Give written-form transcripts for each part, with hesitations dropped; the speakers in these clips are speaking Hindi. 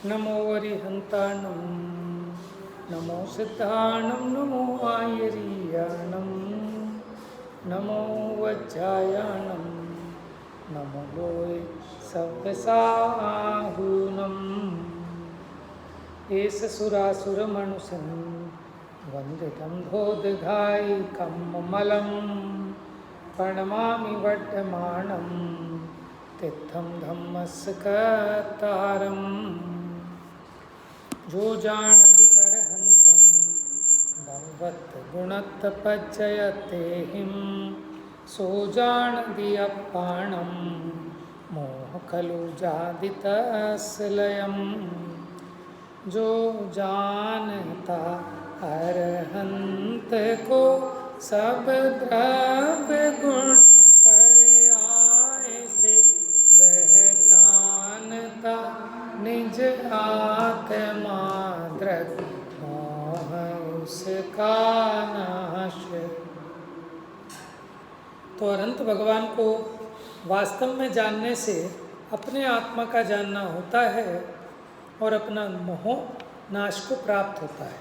नमो वरिहन्ताणं नमो सिद्धाणं नमो आयरीयाणं नमो वज्रायाणं नमो लोय सव्यसाहूनम् एष सुरासुरमनुसं वन्दितं बोधघायिकं ममलं प्रणमामि वर्धमानं तीर्थं धम्मस्य कर्तारम् जो जानति अरहन्तं भगवत् गुणतपज्जयते हिं सो जानति अप्पाणं मोह खलु जादितस्य लयम् जो जानता अरहंत को सब द्रव्य गुण पर आए से वह जानता निज आत्मा दृग मोह उसका नाश। तो अनंत भगवान को वास्तव में जानने से अपने आत्मा का जानना होता है और अपना मोह नाश को प्राप्त होता है।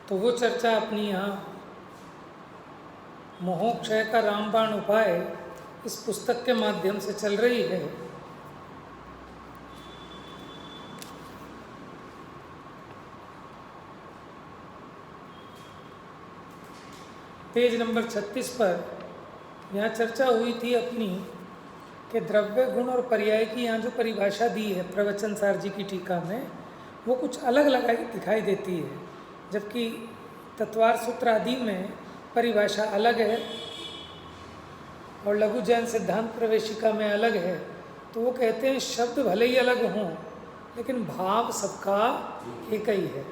तो वो चर्चा अपनी यहाँ मोहोक्षय का रामबाण उपाय इस पुस्तक के माध्यम से चल रही है। पेज नंबर 36 पर यहाँ चर्चा हुई थी अपनी कि द्रव्य गुण और पर्याय की यहाँ जो परिभाषा दी है प्रवचन सार जी की टीका में, वो कुछ अलग दिखाई देती है, जबकि तत्वार सूत्र आदि में परिभाषा अलग है और लघु जैन सिद्धांत प्रवेशिका में अलग है। तो वो कहते हैं शब्द भले ही अलग हों लेकिन भाव सबका एक ही है।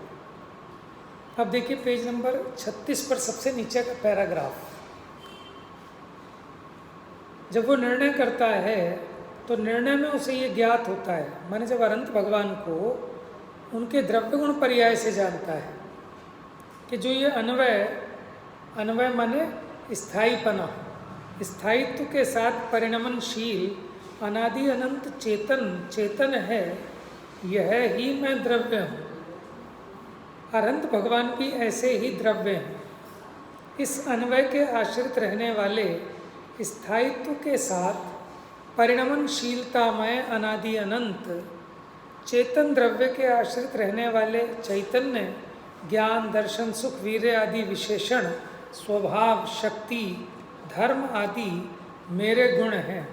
अब देखिए पेज नंबर 36 पर सबसे नीचे का पैराग्राफ। जब वो निर्णय करता है तो निर्णय में उसे ये ज्ञात होता है, माने जब अनंत भगवान को उनके द्रव्य गुण पर्याय से जानता है कि जो ये अन्वय माने स्थायीपना, स्थायित्व के साथ परिणमनशील अनादि अनंत चेतन है, यह ही मैं द्रव्य हूँ। अनंत भगवान भी ऐसे ही द्रव्य हैं। इस अन्वय के आश्रित रहने वाले स्थायित्व के साथ परिणमनशीलतामय अनादि अनंत चेतन द्रव्य के आश्रित रहने वाले चैतन्य, ज्ञान, दर्शन, सुख, वीर्य आदि विशेषण, स्वभाव, शक्ति, धर्म आदि मेरे गुण हैं।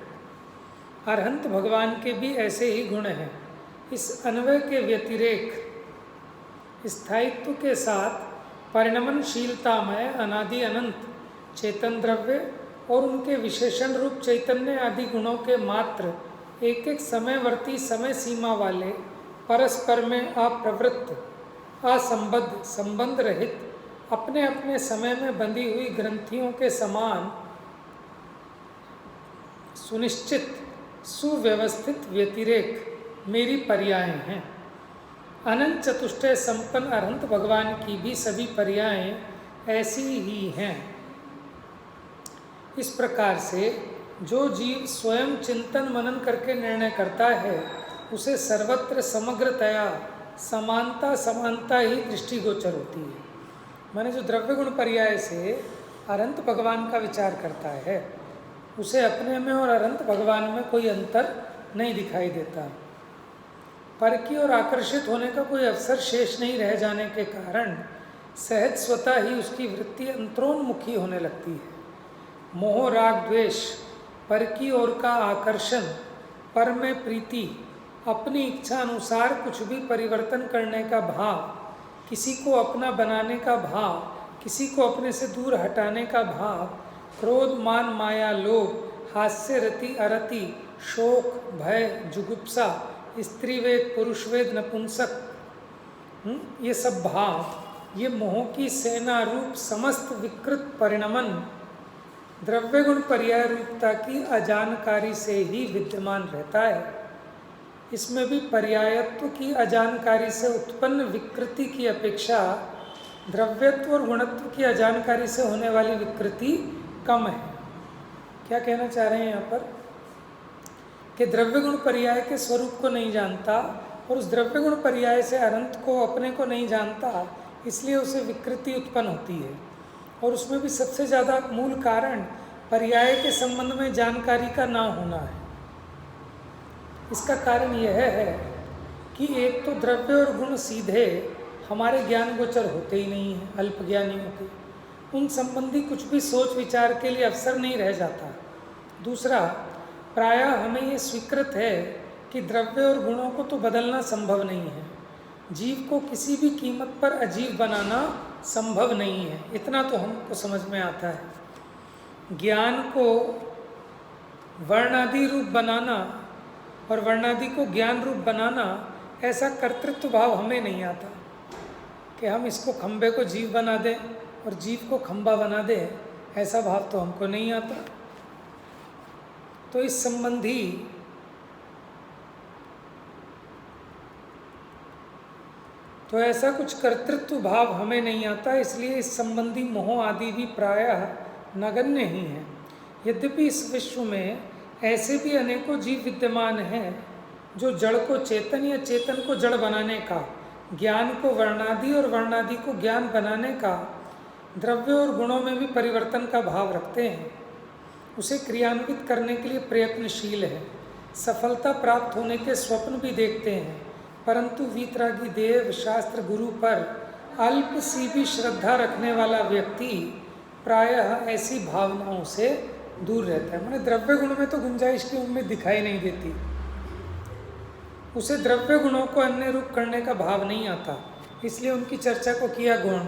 अरहंत भगवान के भी ऐसे ही गुण हैं। इस अन्वय के व्यतिरेक स्थायित्व के साथ परिणमनशीलतामय अनादि अनंत चेतन द्रव्य और उनके विशेषण रूप चैतन्य आदि गुणों के मात्र एक एक समयवर्ती समय सीमा वाले परस्पर में अप्रवृत्त, असंबद्ध, संबंध रहित, अपने अपने समय में बंधी हुई ग्रंथियों के समान सुनिश्चित सुव्यवस्थित व्यतिरेक मेरी पर्यायें हैं। अनंत चतुष्टय संपन्न अरहंत भगवान की भी सभी पर्यायें ऐसी ही हैं। इस प्रकार से जो जीव स्वयं चिंतन मनन करके निर्णय करता है उसे सर्वत्र समग्रतया समानता ही दृष्टिगोचर होती है। माने जो द्रव्य गुण पर्याय से अनंत भगवान का विचार करता है उसे अपने में और अनंत भगवान में कोई अंतर नहीं दिखाई देता। पर की और आकर्षित होने का कोई अवसर शेष नहीं रह जाने के कारण सहज स्वतः ही उसकी वृत्ति अंतरोन्मुखी होने लगती है। मोह, राग, द्वेष, पर की ओर का आकर्षण, पर में प्रीति, अपनी इच्छा अनुसार कुछ भी परिवर्तन करने का भाव, किसी को अपना बनाने का भाव, किसी को अपने से दूर हटाने का भाव, क्रोध, मान, माया, लोभ, हास्य, रति, अरति, शोक, भय, जुगुप्सा, स्त्रीवेद, पुरुषवेद, नपुंसक, ये सब भाव, ये मोह की सेना रूप समस्त विकृत परिणमन द्रव्य गुण पर्याय रूपता की अजानकारी से ही विद्यमान रहता है। इसमें भी पर्यायत्व की अजानकारी से उत्पन्न विकृति की अपेक्षा द्रव्यत्व और गुणत्व की अजानकारी से होने वाली विकृति कम है। क्या कहना चाह रहे हैं यहाँ पर कि द्रव्य गुण पर्याय के स्वरूप को नहीं जानता और उस द्रव्य गुण पर्याय से अनंत को, अपने को नहीं जानता, इसलिए उसे विकृति उत्पन्न होती है। और उसमें भी सबसे ज़्यादा मूल कारण पर्याय के संबंध में जानकारी का ना होना है। इसका कारण यह है कि एक तो द्रव्य और गुण सीधे हमारे ज्ञान गोचर होते ही नहीं हैं, अल्पज्ञानियों के, उन संबंधी कुछ भी सोच विचार के लिए अवसर नहीं रह जाता। दूसरा, प्रायः हमें ये स्वीकृत है कि द्रव्य और गुणों को तो बदलना संभव नहीं है, जीव को किसी भी कीमत पर अजीव बनाना संभव नहीं है, इतना तो हमको समझ में आता है। ज्ञान को वर्णादि रूप बनाना और वर्णादि को ज्ञान रूप बनाना, ऐसा कर्तृत्व भाव हमें नहीं आता कि हम इसको खंबे को जीव बना दें और जीव को खंबा बना दें, ऐसा भाव तो हमको नहीं आता। तो इस संबंधी तो ऐसा कुछ कर्तृत्व भाव हमें नहीं आता, इसलिए इस संबंधी मोह आदि भी प्रायः नगण्य ही हैं। यद्यपि इस विश्व में ऐसे भी अनेकों जीव विद्यमान हैं जो जड़ को चेतन या चेतन को जड़ बनाने का, ज्ञान को वर्णादि और वर्णादि को ज्ञान बनाने का, द्रव्य और गुणों में भी परिवर्तन का भाव रखते हैं, उसे क्रियान्वित करने के लिए प्रयत्नशील है, सफलता प्राप्त होने के स्वप्न भी देखते हैं, परंतु वीतरागी देव शास्त्र गुरु पर अल्प सी भी श्रद्धा रखने वाला व्यक्ति प्रायः ऐसी भावनाओं से दूर रहता है। मैंने द्रव्य गुण में तो गुंजाइश की उम्मीद दिखाई नहीं देती, उसे द्रव्य गुणों को अन्य रूप करने का भाव नहीं आता, इसलिए उनकी चर्चा को किया गुण।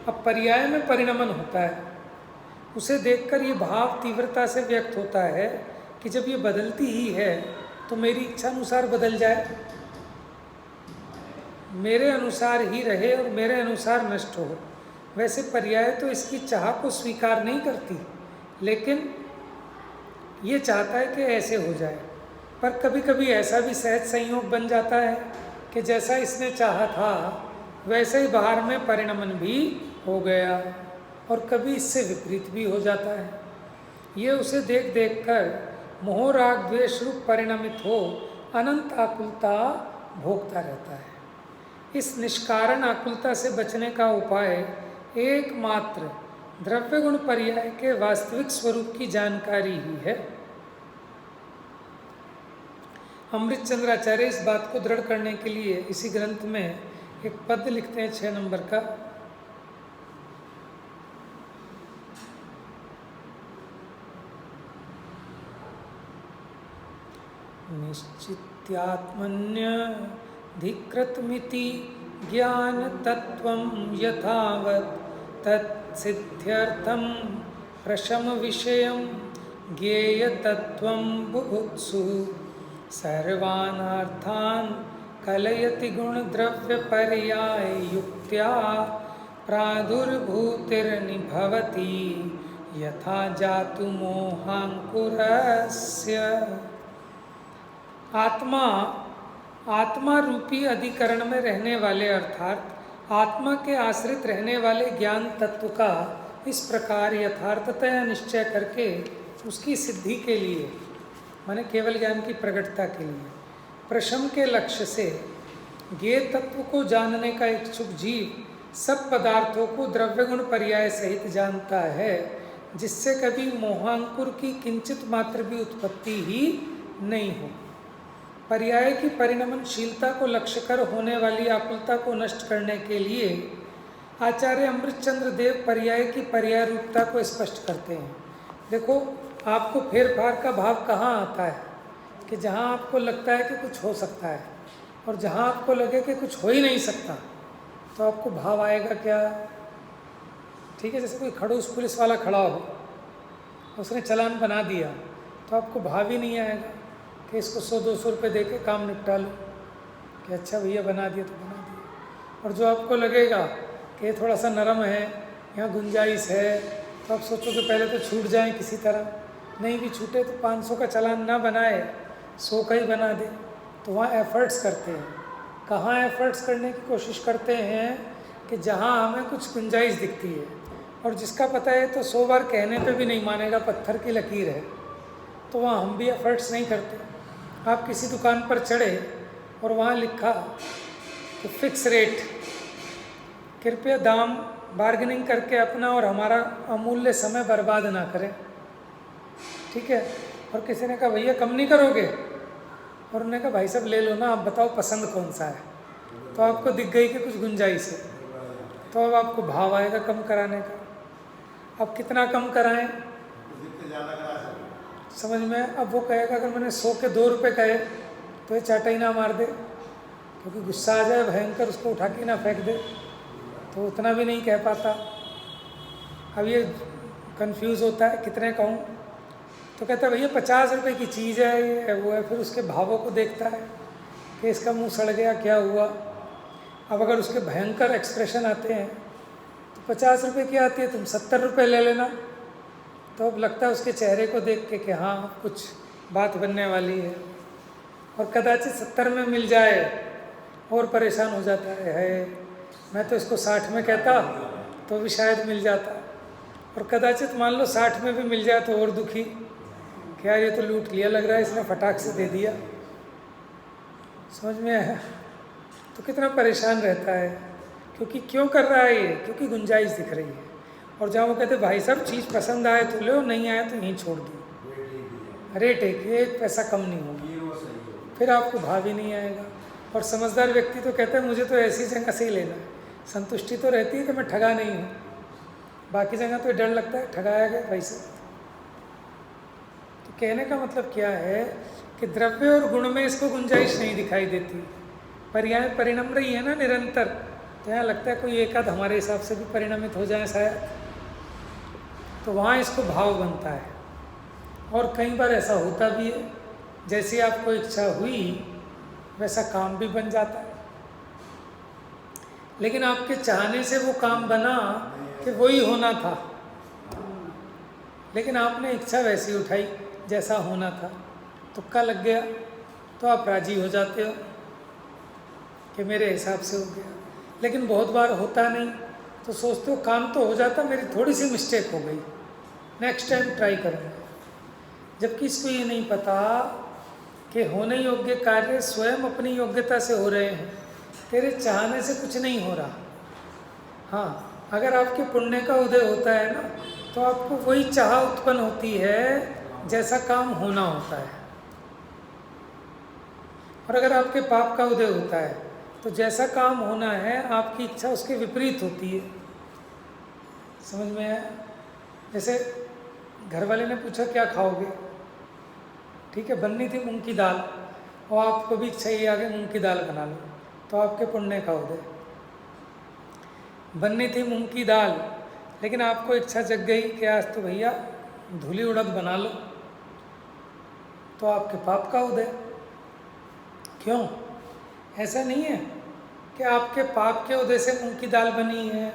अब पर्याय में परिणमन होता है, उसे देखकर ये भाव तीव्रता से व्यक्त होता है कि जब ये बदलती ही है तो मेरी इच्छा अनुसार बदल जाए, मेरे अनुसार ही रहे और मेरे अनुसार नष्ट हो। वैसे पर्याय तो इसकी चाह को स्वीकार नहीं करती, लेकिन ये चाहता है कि ऐसे हो जाए। पर कभी कभी ऐसा भी सहज संयोग बन जाता है कि जैसा इसने चाहा था वैसे ही बाहर में परिणमन भी हो गया, और कभी इससे विपरीत भी हो जाता है। ये उसे देख देख कर मोह राग द्वेष रूप परिणमित हो अनंत आकुलता भोगता रहता है। इस निष्कारण आकुलता से बचने का उपाय एकमात्र द्रव्य गुण पर्याय के वास्तविक स्वरूप की जानकारी ही है। अमृत चंद्राचार्य इस बात को दृढ़ करने के लिए इसी ग्रंथ में एक पद लिखते हैं 6 नंबर का। निश्चित्यात्मन्यधिकृतमिति ज्ञान तत्वं यथावत् तत्सिद्ध्यर्थं प्रशम विषयं ज्ञेय तत्वं बुभुत्सु सर्वानर्थान् कलयति गुणद्रव्य पर्याय युक्त्या प्रादुर्भूतिर्निभवति यथा जातु मोहांकुरस्य। आत्मा रूपी अधिकरण में रहने वाले अर्थात आत्मा के आश्रित रहने वाले ज्ञान तत्व का इस प्रकार यथार्थतया निश्चय करके उसकी सिद्धि के लिए, माने केवल ज्ञान की प्रकटता के लिए, प्रशम के लक्ष्य से ज्ञेय तत्व को जानने का इच्छुक जीव सब पदार्थों को द्रव्य गुण पर्याय सहित जानता है, जिससे कभी मोहांकुर की किंचित मात्र भी उत्पत्ति ही नहीं हो। पर्याय की परिणमनशीलता को लक्ष्य कर होने वाली आकुलता को नष्ट करने के लिए आचार्य अमृतचंद्र देव पर्याय की पर्याय रूपता को स्पष्ट करते हैं। देखो, आपको फेर फार का भाव कहाँ आता है कि जहाँ आपको लगता है कि कुछ हो सकता है और जहाँ आपको लगे कि कुछ हो ही नहीं सकता, तो आपको भाव आएगा क्या? ठीक है, जैसे कोई खड़ूस पुलिस वाला खड़ा हो, उसने चालान बना दिया, तो आपको भाव ही नहीं आएगा कि इसको 100-200 रुपये दे के काम निपटा लो, कि अच्छा भैया बना दिया तो बना दिया। और जो आपको लगेगा कि ये थोड़ा सा नरम है, यहाँ गुंजाइश है, तो आप सोचोगे पहले तो छूट जाए किसी तरह, नहीं भी छूटे तो 500 का चालान ना बनाए, 100 का ही बना दे। तो वहाँ एफर्ट्स करते हैं। कहाँ एफर्ट्स करने की कोशिश करते हैं कि जहाँ हमें कुछ गुंजाइश दिखती है, और जिसका पता है तो 100 बार कहने पे भी नहीं मानेगा, पत्थर की लकीर है, तो वहाँ हम भी एफर्ट्स नहीं करते। आप किसी दुकान पर चढ़े और वहाँ लिखा कि फिक्स रेट, कृपया दाम बार्गेनिंग करके अपना और हमारा अमूल्य समय बर्बाद ना करें, ठीक है। और किसी ने कहा भैया कम नहीं करोगे, और उन्होंने कहा भाई साहब ले लो ना, आप बताओ पसंद कौन सा है। तो आपको दिख गई कि कुछ गुंजाइश है, तो अब आपको भाव आएगा कम कराने का। अब कितना कम कराएं, समझ में। अब वो कहेगा अगर मैंने 100 के 2 रुपये कहे तो ये चाटा ही ना मार दे, क्योंकि गुस्सा आ जाए भयंकर, उसको उठा के ना फेंक दे, तो उतना भी नहीं कह पाता। अब ये कंफ्यूज होता है कितने कहूँ, तो कहता है भैया 50 रुपये की चीज़ है, ये है वो है। फिर उसके भावों को देखता है कि इसका मुंह सड़ गया, क्या हुआ। अब अगर उसके भयंकर एक्सप्रेशन आते हैं तो 50 रुपये की आती है, तुम 70 रुपये ले लेना। तो अब लगता है उसके चेहरे को देख के कि हाँ कुछ बात बनने वाली है, और कदाचित 70 में मिल जाए और परेशान हो जाता है मैं तो इसको 60 में कहता तो भी शायद मिल जाता। और कदाचित मान लो 60 में भी मिल जाए तो और दुखी, क्या ये तो लूट लिया लग रहा है, इसने फटाक से दे दिया। समझ में आया। तो कितना परेशान रहता है, क्योंकि क्यों कर रहा है ये, क्योंकि गुंजाइश दिख रही है। और जहाँ वो कहते भाई साहब चीज़ पसंद आए तो लो, नहीं आए तो यहीं छोड़ दो, रेट एक पैसा कम नहीं होगा, फिर आपको भाव ही नहीं आएगा। और समझदार व्यक्ति तो कहते हैं मुझे तो ऐसी जगह से ही लेना है, संतुष्टि तो रहती है कि मैं ठगा नहीं हूँ, बाकी जगह तो डर लगता है ठगाया गया पैसे। तो कहने का मतलब क्या है कि द्रव्य और गुण में इसको गुंजाइश नहीं दिखाई देती, पर यहाँ परिणम रही है ना निरंतर, तो यहाँ लगता है कोई एक आध हमारे हिसाब से भी परिणमित हो जाए शायद, तो वहाँ इसको भाव बनता है। और कई बार ऐसा होता भी है, जैसी आपको इच्छा हुई वैसा काम भी बन जाता है, लेकिन आपके चाहने से वो काम बना कि वही होना था, लेकिन आपने इच्छा वैसी उठाई जैसा होना था, तुक्का लग गया, तो आप राजी हो जाते हो कि मेरे हिसाब से हो गया। लेकिन बहुत बार होता नहीं, तो सोचते हो काम तो हो जाता, मेरी थोड़ी सी मिस्टेक हो गई, नेक्स्ट टाइम ट्राई करूँगा। जबकि इसको ये नहीं पता कि होने योग्य कार्य स्वयं अपनी योग्यता से हो रहे हैं, तेरे चाहने से कुछ नहीं हो रहा। हाँ, अगर आपके पुण्य का उदय होता है ना, तो आपको वही चाह उत्पन्न होती है जैसा काम होना होता है। और अगर आपके पाप का उदय होता है तो जैसा काम होना है आपकी इच्छा उसके विपरीत होती है। समझ में आया। जैसे घर वाले ने पूछा क्या खाओगे, ठीक है, बननी थी मूंग की दाल, और आपको भी इच्छा ये आ गई मूंग की दाल बना लो, तो आपके पुण्य का उदय। बननी थी मूंग की दाल, लेकिन आपको इच्छा जग गई कि आज तो भैया धुली उड़द बना लो, तो आपके पाप का उदय। क्यों? ऐसा नहीं है कि आपके पाप के उदय से मूंग की दाल बनी है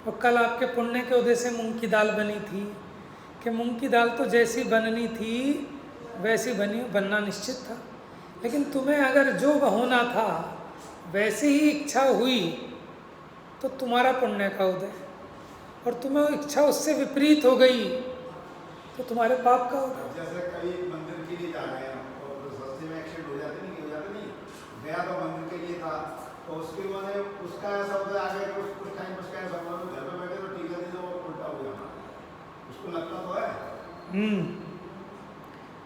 और कल आपके पुण्य के उदय से मूंग की दाल बनी थी, कि मूंग की दाल तो जैसी बननी थी वैसी बनना निश्चित था। लेकिन तुम्हें अगर जो होना था वैसी ही इच्छा हुई तो तुम्हारा पुण्य का उदय, और तुम्हें इच्छा उससे विपरीत हो गई तो तुम्हारे पाप का उदय। जैसे कई मंदिर के लिए जा रहे हैं और सस्ते में एक्सीडेंट हो जाते नहीं, हो जाते नहीं, गया तो मंदिर के लिए था, तो उसके बाद उसका ऐसा होता है आगे कुछ टाइम उसका ऐसा हुआ तो घर में बैठे तो ठीक है, तो उल्टा हो जाना, उसको लगता तो है।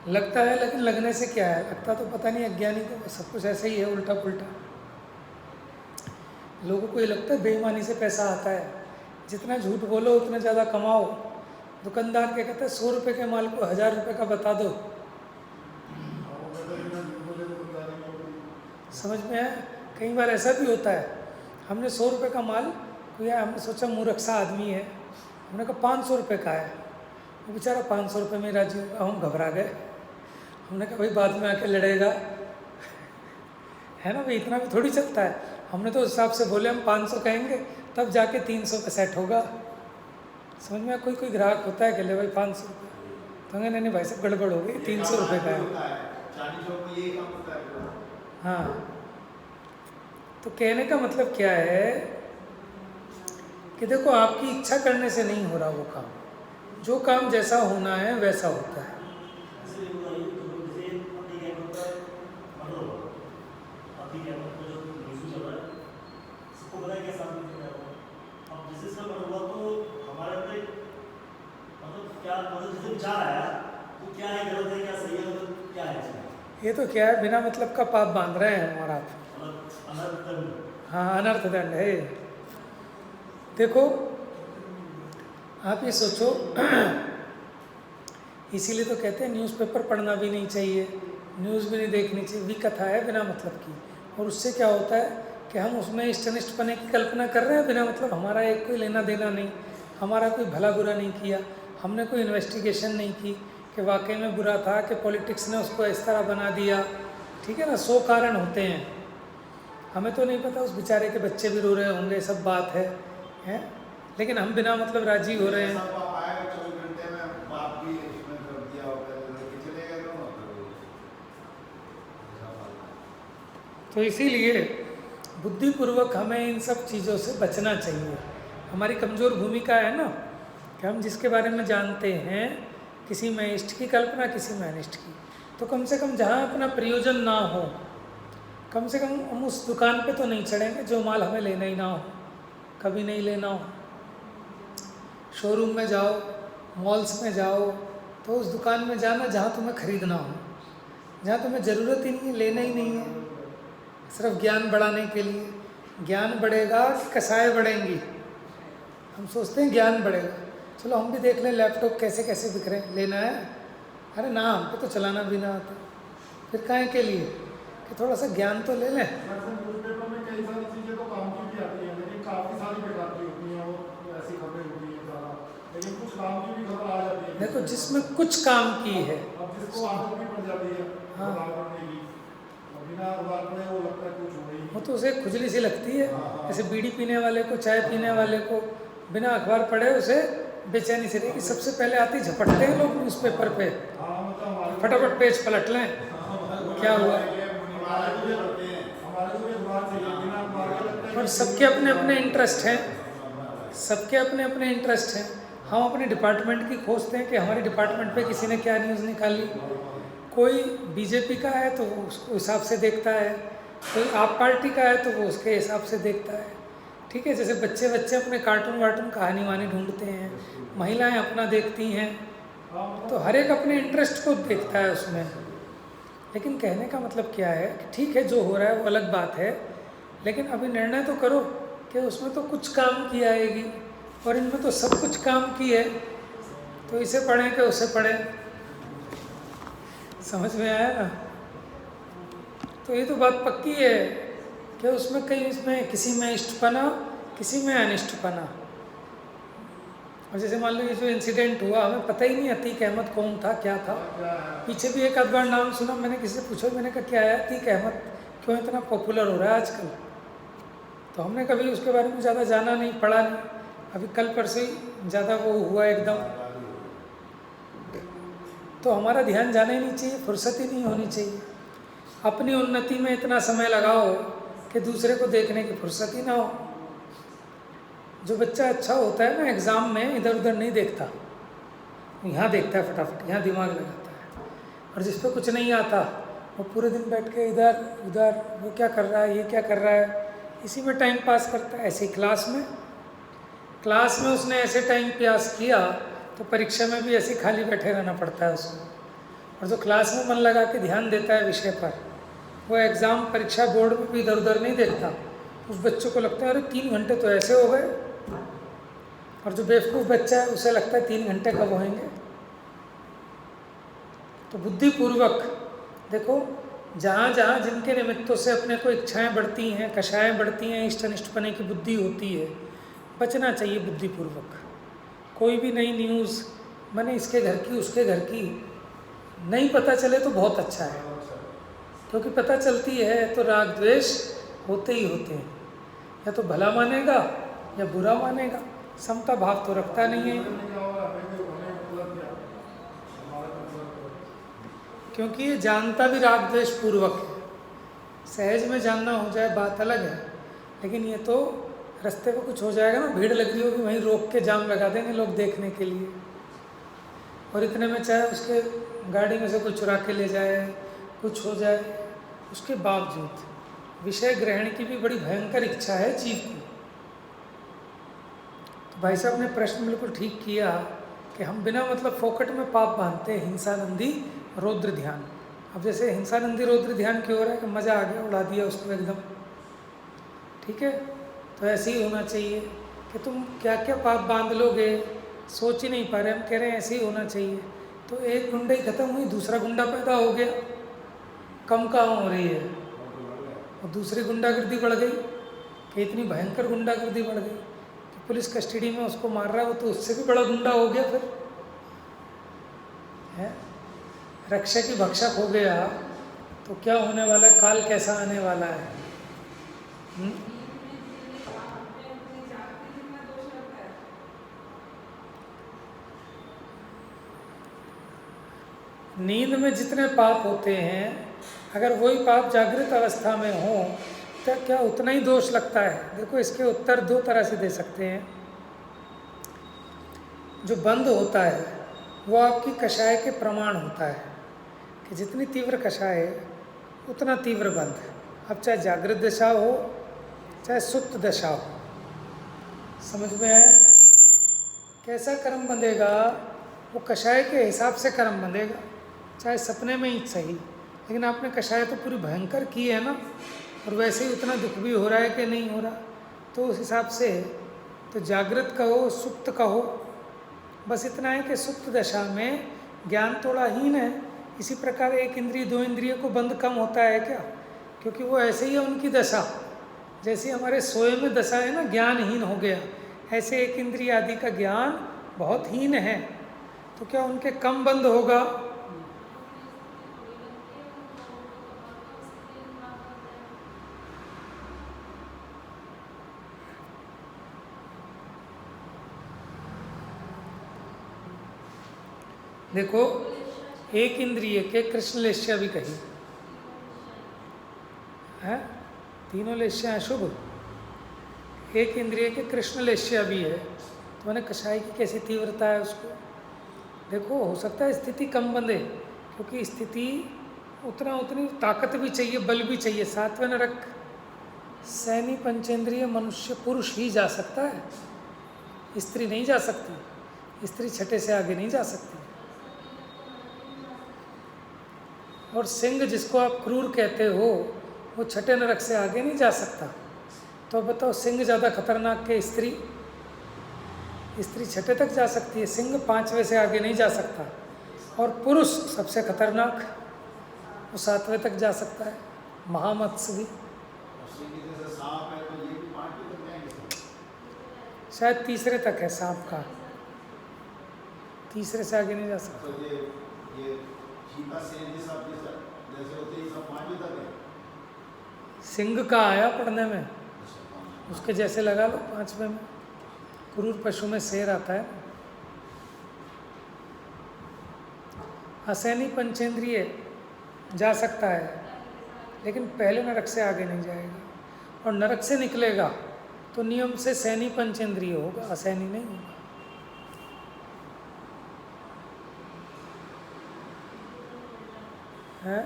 लगता है, लेकिन लगने से क्या है, लगता तो पता नहीं, अज्ञानी को सब कुछ ऐसे ही है, उल्टा पुल्टा। लोगों को ये लगता है बेईमानी से पैसा आता है, जितना झूठ बोलो उतना ज़्यादा कमाओ। दुकानदार क्या कहता है 100 रुपये के माल को 1000 रुपये का बता दो। समझ में है। कई बार ऐसा भी होता है, हमने 100 रुपये का माल, कोई हमने सोचा मूर्खसा आदमी है, हमने कहा 500 रुपये का है, वो बेचारा 500 रुपये में राजी होगा, हम घबरा गए। हमने कहा भाई बाद में आके लड़ेगा, है ना भाई, इतना भी थोड़ी चलता है। हमने तो उस हिसाब से बोले हम 500 कहेंगे, तब जाके 300 पे सेट होगा। समझ में। कोई ग्राहक होता है कि ले भाई 500 रुपये, तो नहीं भाई साहब गड़बड़ हो गई, 300 रुपये का है। हाँ, तो कहने का मतलब क्या है कि देखो आपकी इच्छा करने से नहीं हो रहा वो काम, जो काम जैसा होना है वैसा होता है। ठीक है मतलब जो न्यूज़ चल रहा है सबको पता है क्या शांति से क्या होगा। अब जैसे इसका बना हुआ तो हमारे अंदर मतलब क्या मतलब जैसे विचार आया तो क्या है गलत है क्या सही है मतलब क्या है इसमें ये तो क्या है, बिना मतलब का पाप बांध रहे हैं हम और आप। मतलब अनर्थ दंड। हाँ, अनर्थ दंड है। देखो आप ये सोचो, इसीलिए तो कहते हैं न्यूज़पेपर पढ़ना भी नहीं चाहिए, न्यूज़ भी नहीं देखनी चाहिए, विकथा है बिना मतलब की। और उससे क्या होता है कि हम उसमें इष्टनिष्टपने की कल्पना कर रहे हैं बिना मतलब, हमारा एक कोई लेना देना नहीं, हमारा कोई भला बुरा नहीं किया, हमने कोई इन्वेस्टिगेशन नहीं की कि वाकई में बुरा था कि पॉलिटिक्स ने उसको इस तरह बना दिया। ठीक है ना, 100 कारण होते हैं, हमें तो नहीं पता उस बेचारे के बच्चे भी रो रहे होंगे, सब बात है, हैं? लेकिन हम बिना मतलब राजी हो रहे हैं। सब आप आए 24 घंटे में बाप भी इसमें कर दिया होगा कि चले गए तो तो इसीलिए बुद्धिपूर्वक हमें इन सब चीज़ों से बचना चाहिए। हमारी कमज़ोर भूमिका है ना कि हम जिसके बारे में जानते हैं, किसी में इष्ट की कल्पना, किसी में अनिष्ट की, तो कम से कम जहाँ अपना प्रयोजन ना हो, कम से कम हम उस दुकान पे तो नहीं चढ़ेंगे जो माल हमें लेना ही ना हो, कभी नहीं लेना हो। शोरूम में जाओ, मॉल्स में जाओ, तो उस दुकान में जाना जहाँ तुम्हें खरीदना हो, जहाँ तुम्हें ज़रूरत ही नहीं है, लेना ही नहीं है, सिर्फ ज्ञान बढ़ाने के लिए। ज्ञान बढ़ेगा कि कसाएँ बढ़ेंगी? हम सोचते हैं ज्ञान बढ़ेगा, चलो हम भी देख लें लैपटॉप कैसे कैसे बिक रहे हैं, लेना है? अरे ना, हमको तो चलाना भी ना आता, फिर काहे के लिए कि थोड़ा सा ज्ञान तो ले लें। न्यूज़पेपर में कई सारी चीज़ें तो काम की भी आती हैं, लेकिन काफ़ी सारी बेकार की होती हैं, वो ऐसी खबरें होती हैं ज़्यादा, लेकिन कुछ काम की भी खबर आ जाती है। देखो जिसमें कुछ काम की है, अब जिसको आदत भी पड़ जाती है हाँ। उधार पड़ने की, और बिना उधार पड़े वो लगता है कुछ हो गई। वो तो उसे खुजली सी लगती है, जैसे बीड़ी पीने वाले को, चाय पीने वाले को बिना अखबार पढ़े उसे बेचैनी से रहेगी। सबसे पहले आते ही झपटते हैं लोग न्यूज़पेपर पे, हाँ मतलब हमारे फटाफट पेज पलट लें, क्या हुआ। हमारे को भी अखबार चाहिए, बिना अखबार के लगता है और सबके अपने अपने इंटरेस्ट हैं, सबके अपने अपने इंटरेस्ट हैं। हम अपने डिपार्टमेंट की खोजते हैं कि हमारे डिपार्टमेंट पे किसी ने क्या न्यूज़ निकाली। कोई बीजेपी का है तो वो उसको हिसाब से देखता है, कोई आप पार्टी का है तो वो उसके हिसाब से देखता है। ठीक है, जैसे बच्चे अपने कार्टून वार्टून कहानी वानी ढूंढते हैं, महिलाएं अपना देखती हैं, तो हर एक अपने इंटरेस्ट को देखता है उसमें। लेकिन कहने का मतलब क्या है कि ठीक है जो हो रहा है वो अलग बात है, लेकिन अभी निर्णय तो करो कि उसमें तो कुछ काम की आएगी और इनमें तो सब कुछ काम की है, तो इसे पढ़ें कि उसे पढ़ें। समझ में आया ना? तो ये तो बात पक्की है कि उसमें कहीं इसमें किसी में इष्टपना, किसी में अनिष्टपना। और जैसे मान लो ये जो इंसिडेंट हुआ, हमें पता ही नहीं अतीक अहमद कौन था, क्या था। पीछे भी एक आध बार नाम सुना, मैंने किसी से पूछा, मैंने कहा क्या है अतीक अहमद, क्यों इतना पॉपुलर हो रहा है आजकल? तो हमने कभी उसके बारे में ज़्यादा जाना नहीं, पढ़ा नहीं, अभी कल परसों ही ज़्यादा वो हुआ एकदम। तो हमारा ध्यान जाना ही नहीं चाहिए, फुर्सत ही नहीं होनी चाहिए। अपनी उन्नति में इतना समय लगाओ कि दूसरे को देखने की फुर्सत ही ना हो। जो बच्चा अच्छा होता है ना, एग्ज़ाम में इधर उधर नहीं देखता, यहाँ देखता है फटाफट, यहाँ दिमाग लगाता है। और जिस पे कुछ नहीं आता वो पूरे दिन बैठ के इधर उधर, वो क्या कर रहा है, ये क्या कर रहा है, इसी में टाइम पास करता है। ऐसे ही क्लास में उसने ऐसे टाइम पास किया तो परीक्षा में भी ऐसे खाली बैठे रहना पड़ता है उसको। और जो क्लास में मन लगा के ध्यान देता है विषय पर, वो एग्ज़ाम परीक्षा बोर्ड में भी इधर उधर नहीं देखता। उस बच्चों को लगता है अरे 3 घंटे तो ऐसे हो गए, और जो बेवकूफ़ बच्चा है उसे लगता है 3 घंटे कब होंगे। तो बुद्धिपूर्वक देखो, जहाँ जहाँ जिनके निमित्तों से अपने को इच्छाएं बढ़ती हैं, कषाएँ बढ़ती हैं, इष्ट अनिष्टपने की बुद्धि होती है, बचना चाहिए बुद्धिपूर्वक। कोई भी नई न्यूज़, मैंने इसके घर की उसके घर की नहीं पता चले तो बहुत अच्छा है, क्योंकि पता चलती है तो राग द्वेष होते ही होते हैं, या तो भला मानेगा या बुरा मानेगा, समता भाव तो रखता नहीं है। क्योंकि ये जानता भी राग द्वेष पूर्वक है। सहज में जानना हो जाए बात अलग है, लेकिन ये तो रास्ते पे कुछ हो जाएगा ना, भीड़ लग रही होगी, वहीं रोक के जाम लगा देंगे लोग देखने के लिए, और इतने में चाहे उसके गाड़ी में से कुछ चुरा के ले जाए, कुछ हो जाए, उसके बावजूद विषय ग्रहण की भी बड़ी भयंकर इच्छा है जीव को। तो भाई साहब ने प्रश्न बिल्कुल ठीक किया कि हम बिना मतलब फोकट में पाप बांधते हैं, हिंसानंदी रौद्र ध्यान। अब जैसे हिंसानंदी रौद्र ध्यान क्यों हो रहा है कि मज़ा आ गया, उड़ा दिया उसको एकदम, ठीक है। तो ऐसे ही होना चाहिए कि तुम क्या क्या पाप बांध लोगे, सोच ही नहीं पा रहे। हम कह रहे हैं ऐसे ही होना चाहिए। तो एक गुंडा ही खत्म हुई, दूसरा गुंडा पैदा हो गया, कम कहाँ हो रही है, और दूसरी गुंडागर्दी बढ़ गई कि इतनी भयंकर गुंडागर्दी बढ़ गई कि पुलिस कस्टडी में उसको मार रहा है, वो तो उससे भी बड़ा गुंडा हो गया फिर है। रक्षक ही भक्षक हो गया तो क्या होने वाला है, काल कैसा आने वाला है। नींद में जितने पाप होते हैं, अगर वही पाप जागृत अवस्था में हो तो क्या उतना ही दोष लगता है। देखो इसके उत्तर दो तरह से दे सकते हैं। जो बंद होता है वो आपकी कषाय के प्रमाण होता है कि जितनी तीव्र कषाय है उतना तीव्र बंध। अब चाहे जागृत दशा हो चाहे सुप्त दशा हो, समझ में आया। कैसा कर्म बंधेगा, वो कषाय के हिसाब से कर्म बंधेगा, चाहे सपने में ही सही। लेकिन आपने कषाय तो पूरी भयंकर की है ना, और वैसे ही उतना दुख भी हो रहा है कि नहीं हो रहा, तो उस हिसाब से तो जागृत कहो सुप्त कहो, बस इतना है कि सुप्त दशा में ज्ञान थोड़ा हीन है। इसी प्रकार एक इंद्रिय दो इंद्रियों को बंद कम होता है क्या, क्योंकि वो ऐसे ही है उनकी दशा। जैसे हमारे सोए में दशा है ना, ज्ञानहीन हो गया, ऐसे एक इंद्रिय आदि का ज्ञान बहुत हीन है, तो क्या उनके कम बंद होगा। देखो एक इंद्रिय के कृष्ण लेश्या भी कही है, तीनों लेश्या शुभ, एक इंद्रिय के कृष्ण लेश्या भी है। तो मैंने कषाय की कैसी तीव्रता है उसको देखो। हो सकता है स्थिति कम बंधे, क्योंकि स्थिति उतनी ताकत भी चाहिए, बल भी चाहिए। सातवें नरक सैनी पंचेंद्रिय मनुष्य पुरुष ही जा सकता है, स्त्री नहीं जा सकती, स्त्री छठे से आगे नहीं जा सकती। और सिंह जिसको आप क्रूर कहते हो वो छठे नरक से आगे नहीं जा सकता। तो बताओ सिंह ज़्यादा खतरनाक के स्त्री? स्त्री छठे तक जा सकती है, सिंह पांचवें से आगे नहीं जा सकता। और पुरुष सबसे खतरनाक, वो सातवें तक जा सकता है, महामत्स्य भी। शायद तीसरे तक है सांप का, तीसरे से आगे नहीं जा सकता। सिंह का आया पढ़ने में, उसके जैसे लगा लो पांचवें में। क्रूर पशु में शेर आता है। असैनी पंचेंद्रिय जा सकता है, लेकिन पहले नरक से आगे नहीं जाएगा। और नरक से निकलेगा तो नियम से सैनी पंचेंद्रिय होगा, असैनी नहीं होगा। है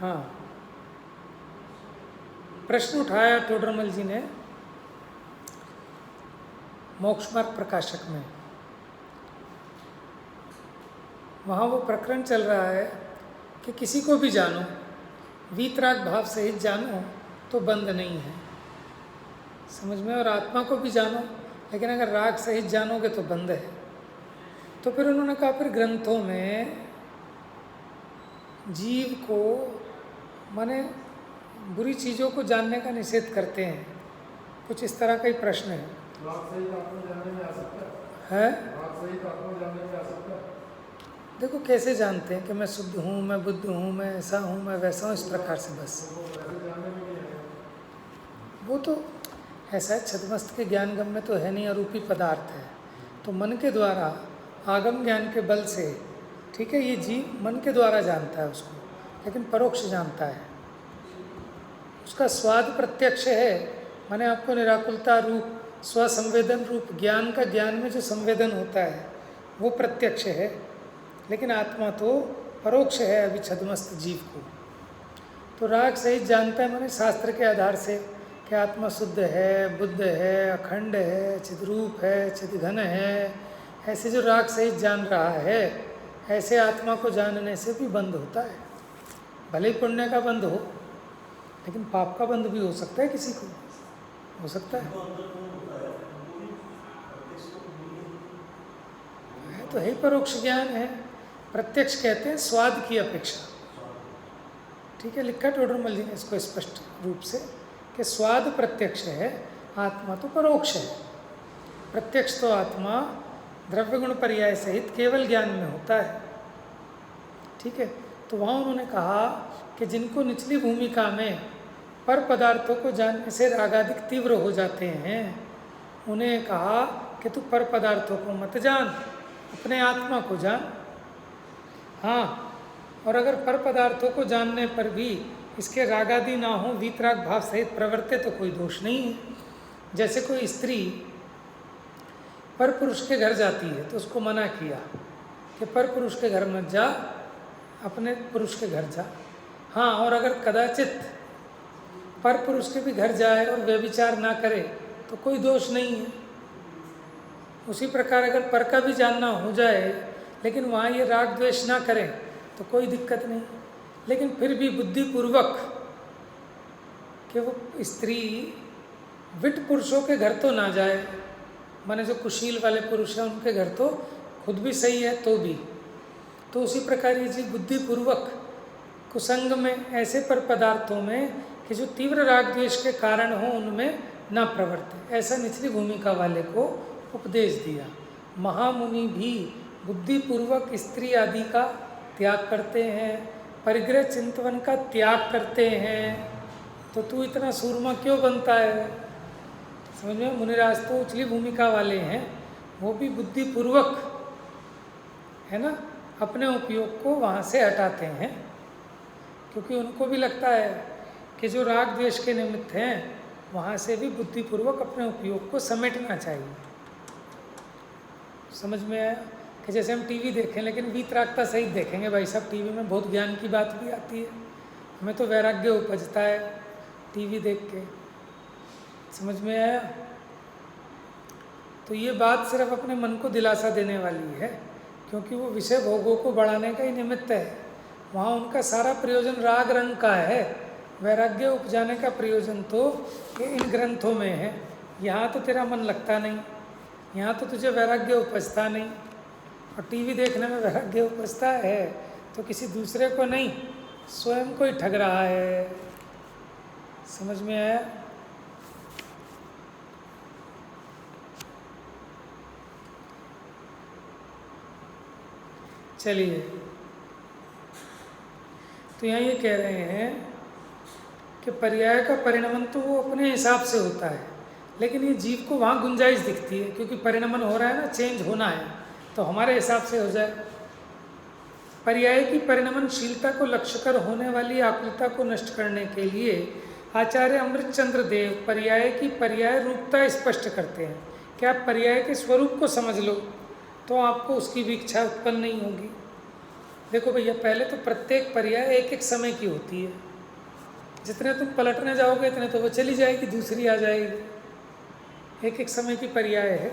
हाँ, प्रश्न उठाया टोडरमल जी ने मोक्ष मार्ग प्रकाशक में। वहाँ वो प्रकरण चल रहा है कि किसी को भी जानो, वीतराग भाव सहित जानो तो बंद नहीं है, समझ में। और आत्मा को भी जानो, लेकिन अगर राग सहित जानोगे तो बंद है। तो फिर उन्होंने कहा फिर ग्रंथों में जीव को माने बुरी चीज़ों को जानने का निषेध करते हैं, कुछ इस तरह का ही प्रश्न है। राग सहित आत्मा जानने में आ सकता है राग सहित आत्मा जानने में आ सकता है। देखो कैसे जानते हैं कि मैं शुद्ध हूँ, मैं बुद्ध हूँ, मैं ऐसा हूँ, मैं वैसा हूँ, इस प्रकार से बस वो तो ऐसा है। छदमस्त के ज्ञान गम में तो है नहीं, अरूपी पदार्थ है। तो मन के द्वारा आगम ज्ञान के बल से, ठीक है, ये जीव मन के द्वारा जानता है उसको, लेकिन परोक्ष जानता है। उसका स्वाद प्रत्यक्ष है, माने आपको निराकुलता रूप स्वसंवेदन रूप ज्ञान का, ज्ञान में जो संवेदन होता है वो प्रत्यक्ष है, लेकिन आत्मा तो परोक्ष है अभिछद्मस्त जीव को। तो राग सहित जानता है, माने शास्त्र के आधार से कि आत्मा शुद्ध है, बुद्ध है, अखंड है, चिद्रूप है, चिद्घन है, ऐसे जो राग सहित जान रहा है, ऐसे आत्मा को जानने से भी बंध होता है। भले ही पुण्य का बंध हो, लेकिन पाप का बंध भी हो सकता है, किसी को हो सकता है। तो है परोक्ष ज्ञान है। प्रत्यक्ष कहते हैं स्वाद की अपेक्षा। ठीक है, लिखा टोडरमल जी ने इसको स्पष्ट रूप से कि स्वाद प्रत्यक्ष है, आत्मा तो परोक्ष है। प्रत्यक्ष तो आत्मा द्रव्य गुण पर्याय सहित केवल ज्ञान में होता है। ठीक है, तो वहाँ उन्होंने कहा कि जिनको निचली भूमिका में पर पदार्थों को जानने से रागादिक तीव्र हो जाते हैं, उन्हें कहा कि तू पर पदार्थों को मत जान, अपने आत्मा को जान। हाँ, और अगर पर पदार्थों को जानने पर भी इसके रागादि ना हो, वीतराग भाव सहित प्रवर्ते, तो कोई दोष नहीं है। जैसे कोई स्त्री पर पुरुष के घर जाती है तो उसको मना किया कि पर पुरुष के घर मत जा, अपने पुरुष के घर जा। हाँ, और अगर कदाचित पर पुरुष के भी घर जाए और व्यभिचार ना करे तो कोई दोष नहीं है। उसी प्रकार अगर पर का भी जानना हो जाए, लेकिन वहाँ ये राग द्वेष ना करें तो कोई दिक्कत नहीं। लेकिन फिर भी बुद्धिपूर्वक कि वो स्त्री विट पुरुषों के घर तो ना जाए, माने जो कुशील वाले पुरुष हैं उनके घर तो खुद भी सही है तो भी, तो उसी प्रकार ये जी बुद्धिपूर्वक कुसंग में ऐसे पर पदार्थों में कि जो तीव्र राग द्वेष के कारण हो उनमें ना प्रवर्ते, ऐसा निचली भूमिका वाले को उपदेश दिया। महामुनि भी बुद्धिपूर्वक स्त्री आदि का त्याग करते हैं, परिग्रह चिंतन का त्याग करते हैं, तो तू इतना सूरमा क्यों बनता है? समझ में? मुनिराज तो उचली भूमिका वाले हैं, वो भी बुद्धिपूर्वक है ना अपने उपयोग को वहाँ से हटाते हैं, क्योंकि उनको भी लगता है कि जो राग द्वेष के निमित्त हैं वहाँ से भी बुद्धिपूर्वक अपने उपयोग को समेटना चाहिए। समझ में आया? कि जैसे हम टीवी देखें लेकिन वीतरागता सहित देखेंगे, भाई साहब टीवी में बहुत ज्ञान की बात भी आती है, हमें तो वैराग्य उपजता है टीवी देख के। समझ में आया? तो ये बात सिर्फ अपने मन को दिलासा देने वाली है, क्योंकि वो विषय भोगों को बढ़ाने का ही निमित्त है। वहाँ उनका सारा प्रयोजन राग रंग का है, वैराग्य उपजाने का प्रयोजन तो ये इन ग्रंथों में है। यहाँ तो तेरा मन लगता नहीं, यहाँ तो तुझे वैराग्य उपजता नहीं, और टीवी देखने में वैराग्य उपजता है तो किसी दूसरे को नहीं, स्वयं को ही ठग रहा है। समझ में आया? चलिए, तो यहाँ ये कह रहे हैं कि पर्याय का परिणमन तो वो अपने हिसाब से होता है, लेकिन ये जीव को वहाँ गुंजाइश दिखती है, क्योंकि परिणमन हो रहा है ना, चेंज होना है, तो हमारे हिसाब से हो जाए। पर्याय की परिणमनशीलता को लक्ष्य कर होने वाली आकुलता को नष्ट करने के लिए आचार्य अमृतचंद्र देव पर्याय की पर्याय रूपता स्पष्ट करते हैं कि आप पर्याय के स्वरूप को समझ लो तो आपको उसकी भी इच्छा उत्पन्न नहीं होगी। देखो भैया, पहले तो प्रत्येक पर्याय एक एक समय की होती है, जितने तुम पलटने जाओगे इतने तो वो चली जाएगी, दूसरी आ जाएगी। एक एक समय की पर्याय है,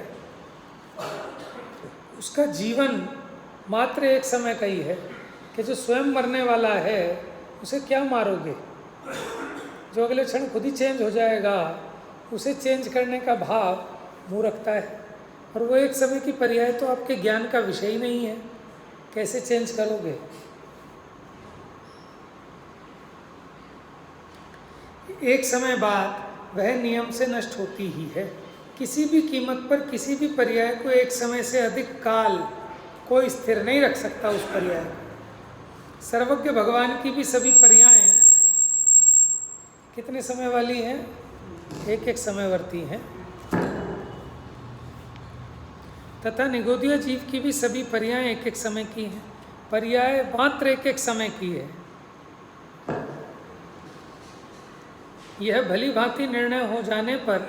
उसका जीवन मात्र एक समय का ही है कि जो स्वयं मरने वाला है उसे क्या मारोगे? जो अगले क्षण खुद ही चेंज हो जाएगा, उसे चेंज करने का भाव मुँह रखता है। और वो एक समय की पर्याय तो आपके ज्ञान का विषय ही नहीं है, कैसे चेंज करोगे? एक समय बाद वह नियम से नष्ट होती ही है। किसी भी कीमत पर किसी भी पर्याय को एक समय से अधिक काल कोई स्थिर नहीं रख सकता उस पर्याय को। सर्वज्ञ भगवान की भी सभी पर्यायें कितने समय वाली हैं? एक एक समयवर्ती हैं। तथा निगोदिया जीव की भी सभी पर्याय एक एक समय की हैं। पर्याय मात्र एक एक समय की है। यह भली भांति निर्णय हो जाने पर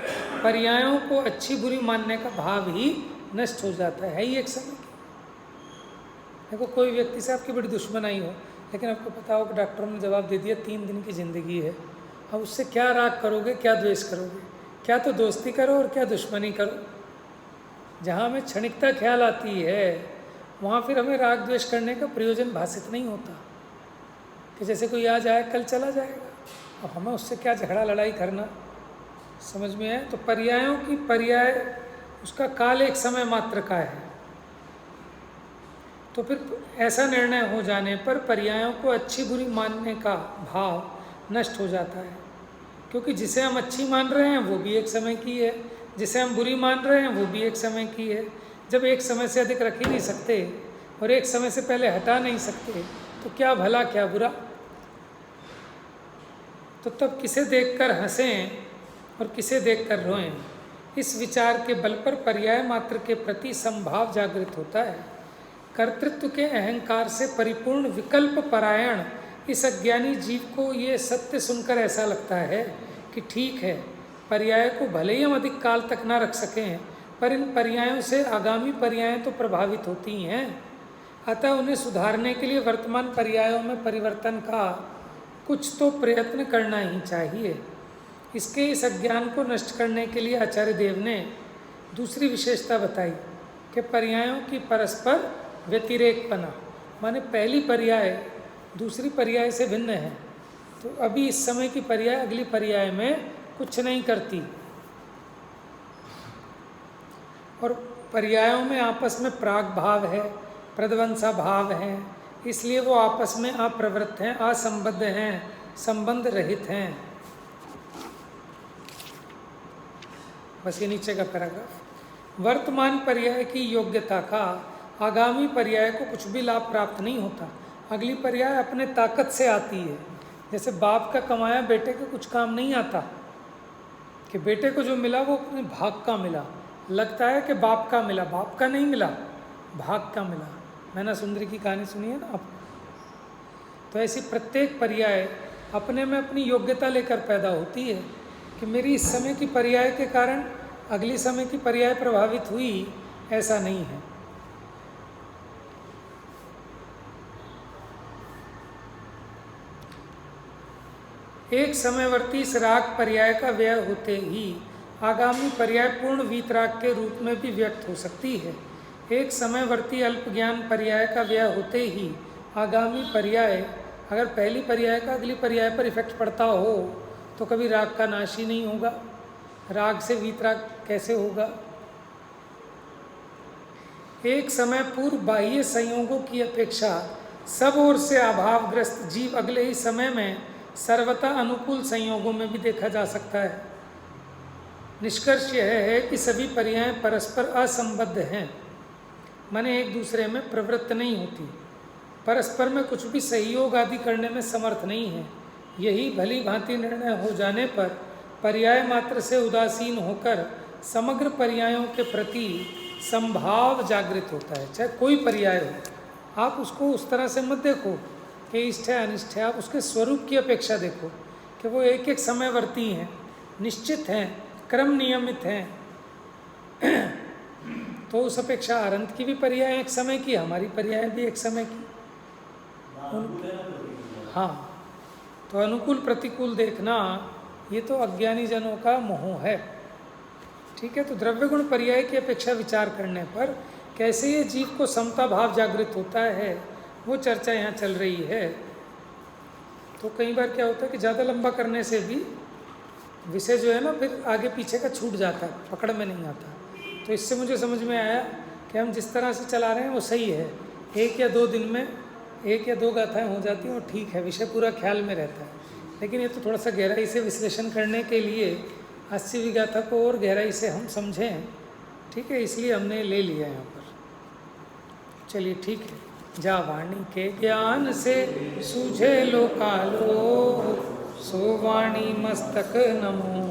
पर्यायों को अच्छी बुरी मानने का भाव ही नष्ट हो जाता है ही एक समय की। देखो कोई व्यक्ति से आपकी बड़ी दुश्मनाई हो, लेकिन आपको पता हो कि डॉक्टरों ने जवाब दे दिया 3 दिन की ज़िंदगी है, अब उससे क्या राग करोगे, क्या द्वेष करोगे, क्या तो दोस्ती करो और क्या दुश्मनी करो। जहाँ हमें क्षणिकता ख्याल आती है वहाँ फिर हमें राग द्वेष करने का प्रयोजन भाषित नहीं होता कि जैसे कोई आज आए कल चला जाएगा, अब हमें उससे क्या झगड़ा लड़ाई करना। समझ में है? तो पर्यायों की पर्याय उसका काल एक समय मात्र का है। तो फिर ऐसा निर्णय हो जाने पर पर्यायों को अच्छी बुरी मानने का भाव नष्ट हो जाता है, क्योंकि जिसे हम अच्छी मान रहे हैं वो भी एक समय की है, जिसे हम बुरी मान रहे हैं वो भी एक समय की है। जब एक समय से अधिक रख ही नहीं सकते और एक समय से पहले हटा नहीं सकते तो क्या भला क्या बुरा। तो तब किसे देखकर हंसें और किसे देखकर रोएं, इस विचार के बल पर पर्याय मात्र के प्रति संभाव जागृत होता है। कर्तृत्व के अहंकार से परिपूर्ण विकल्प परायण इस अज्ञानी जीव को ये सत्य सुनकर ऐसा लगता है कि ठीक है, पर्याय को भले ही हम अधिक काल तक ना रख सकें, पर इन पर्यायों से आगामी पर्यायें तो प्रभावित होती हैं, अतः उन्हें सुधारने के लिए वर्तमान पर्यायों में परिवर्तन का कुछ तो प्रयत्न करना ही चाहिए। इसके इस अज्ञान को नष्ट करने के लिए आचार्य देव ने दूसरी विशेषता बताई कि पर्यायों की परस्पर व्यतिरेकपना, माने पहली पर्याय दूसरी पर्याय से भिन्न है। तो अभी इस समय की पर्याय अगली पर्याय में कुछ नहीं करती, और पर्यायों में आपस में प्राग भाव है, प्रध्वंसा भाव है, इसलिए वो आपस में अप्रवृत्त हैं, असंबद्ध हैं, संबंध रहित हैं। बस ये नीचे का पैराग्राफ। वर्तमान पर्याय की योग्यता का आगामी पर्याय को कुछ भी लाभ प्राप्त नहीं होता। अगली पर्याय अपने ताकत से आती है। जैसे बाप का कमाया बेटे को कुछ काम नहीं आता, कि बेटे को जो मिला वो अपने भाग का मिला, लगता है कि बाप का मिला, बाप का नहीं मिला, भाग का मिला। मैना सुंदरी की कहानी सुनी है ना आप। तो ऐसी प्रत्येक पर्याय अपने में अपनी योग्यता लेकर पैदा होती है कि मेरी इस समय की पर्याय के कारण अगली समय की पर्याय प्रभावित हुई, ऐसा नहीं है। एक समयवर्ती इस राग पर्याय का व्यय होते ही आगामी पर्याय पूर्ण वीतराग के रूप में भी व्यक्त हो सकती है। एक समयवर्ती अल्प ज्ञान पर्याय का व्यय होते ही आगामी पर्याय, अगर पहली पर्याय का अगली पर्याय पर इफेक्ट पड़ता हो तो कभी राग का नाश ही नहीं होगा। राग से वीतराग कैसे होगा? एक समय पूर्व बाह्य संयोगों की अपेक्षा सब ओर से अभावग्रस्त जीव अगले ही समय में सर्वथा अनुकूल संयोगों में भी देखा जा सकता है। निष्कर्ष यह है कि सभी पर्याय परस्पर असंबद्ध हैं, माने एक दूसरे में प्रवृत्त नहीं होती, परस्पर में कुछ भी सहयोग आदि करने में समर्थ नहीं है। यही भली भांति निर्णय हो जाने पर पर्याय मात्र से उदासीन होकर समग्र पर्यायों के प्रति संभाव जागृत होता है। चाहे कोई पर्याय हो, आप उसको उस तरह से मत देखो कि इष्ट है अनिष्ट है, आप उसके स्वरूप की अपेक्षा देखो कि वो एक एक समयवर्ती हैं, निश्चित हैं, क्रम नियमित हैं। तो उस अपेक्षा अनंत की भी पर्याय एक समय की, हमारी पर्याय भी एक समय की। हाँ, तो अनुकूल प्रतिकूल देखना ये तो अज्ञानी जनों का मोह है। ठीक है, तो द्रव्य गुण पर्याय की अपेक्षा विचार करने पर कैसे ये जीव को समता भाव जागृत होता है, वो चर्चा यहाँ चल रही है। तो कई बार क्या होता है कि ज़्यादा लंबा करने से भी विषय जो है ना फिर आगे पीछे का छूट जाता है, पकड़ में नहीं आता। तो इससे मुझे समझ में आया कि हम जिस तरह से चला रहे हैं वो सही है। 1 या 2 दिन में 1 या 2 गाथाएं हो जाती हैं और ठीक है, विषय पूरा ख्याल में रहता है। लेकिन ये तो थोड़ा सा गहराई से विश्लेषण करने के लिए 80वीं गाथा को और गहराई से हम समझें। ठीक है, इसलिए हमने ले लिया यहाँ पर। चलिए ठीक है। जा वाणी के ज्ञान से सूझे लोकालो, सो वाणी मस्तक नमो।